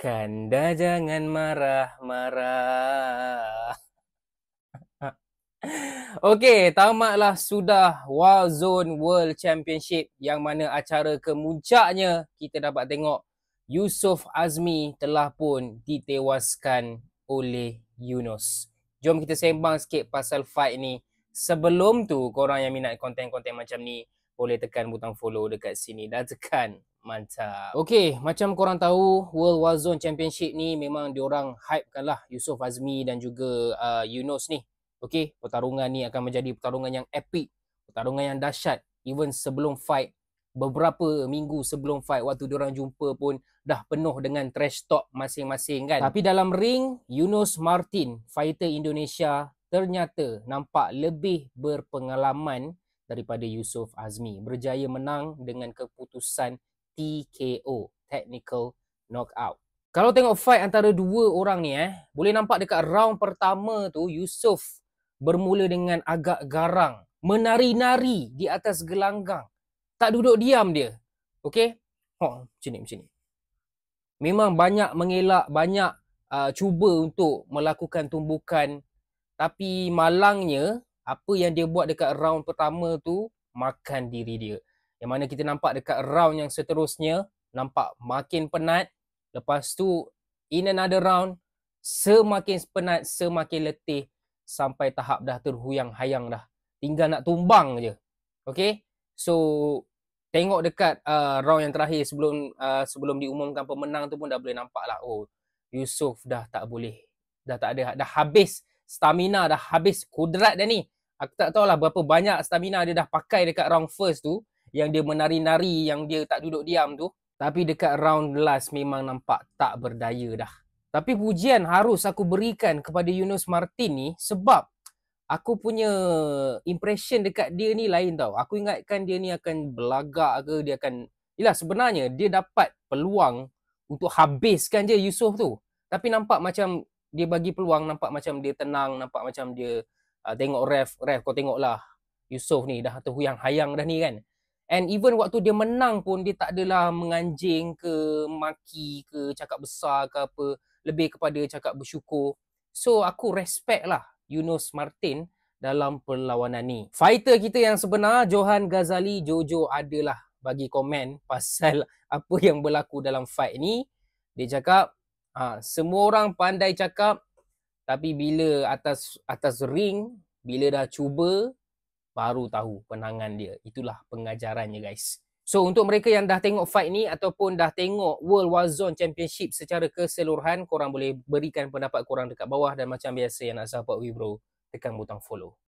Kanda jangan marah-marah. Okey, tamatlah sudah Warzone World Championship yang mana acara kemuncaknya kita dapat tengok Yusof Azmi telah pun ditewaskan oleh Yunus. Jom kita sembang sikit pasal fight ni. Sebelum tu, korang yang minat konten-konten macam ni, boleh tekan butang follow dekat sini dan tekan mantap. Okey, macam korang tahu, World Warzone Championship ni memang diorang hypekan lah Yusof Azmi dan juga Yunus ni. Okey, pertarungan ni akan menjadi pertarungan yang epic, pertarungan yang dahsyat. Even sebelum fight, beberapa minggu sebelum fight, waktu diorang jumpa pun dah penuh dengan trash talk masing-masing kan. Tapi dalam ring, Yunus Martin, fighter Indonesia, ternyata nampak lebih berpengalaman daripada Yusof Azmi. Berjaya menang dengan keputusan TKO, Technical Knockout. Kalau tengok fight antara dua orang ni boleh nampak dekat round pertama tu Yusof bermula dengan agak garang, menari-nari di atas gelanggang. Tak duduk diam dia. Okey? Macam ni. Memang banyak mengelak, banyak cuba untuk melakukan tumbukan. Tapi malangnya, apa yang dia buat dekat round pertama tu, makan diri dia. Yang mana kita nampak dekat round yang seterusnya, nampak makin penat. Lepas tu, in another round, semakin penat, semakin letih. Sampai tahap dah terhuyang-hayang dah. Tinggal nak tumbang je. Okay? So, tengok dekat round yang terakhir sebelum diumumkan pemenang tu pun dah boleh nampak lah. Oh, Yusof dah tak boleh. Dah tak ada. Dah habis stamina, dah habis kudrat dah ni. Aku tak tahulah berapa banyak stamina dia dah pakai dekat round first tu. Yang dia menari-nari, yang dia tak duduk diam tu. Tapi dekat round last memang nampak tak berdaya dah. Tapi pujian harus aku berikan kepada Yunus Martin ni sebab aku punya impression dekat dia ni lain tau. Aku ingatkan dia ni akan belagak ke, dia akan... Yelah sebenarnya dia dapat peluang untuk habiskan je Yusof tu. Tapi nampak macam dia bagi peluang, nampak macam dia tenang, nampak macam dia tengok ref kau tengoklah Yusof ni dah terhuyang-hayang dah ni kan. And even waktu dia menang pun dia tak adalah menganjing ke, maki ke, cakap besar ke apa. Lebih kepada cakap bersyukur. So aku respect lah Yunus Martin dalam perlawanan ni. Fighter kita yang sebenar, Johan Ghazali, Jojo adalah bagi komen pasal apa yang berlaku dalam fight ni. Dia cakap, semua orang pandai cakap, tapi bila atas ring, bila dah cuba, baru tahu penangan dia. Itulah pengajarannya guys. So untuk mereka yang dah tengok fight ni ataupun dah tengok World Warzone Championship secara keseluruhan, korang boleh berikan pendapat korang dekat bawah dan macam biasa yang nak support Wibro, tekan butang follow.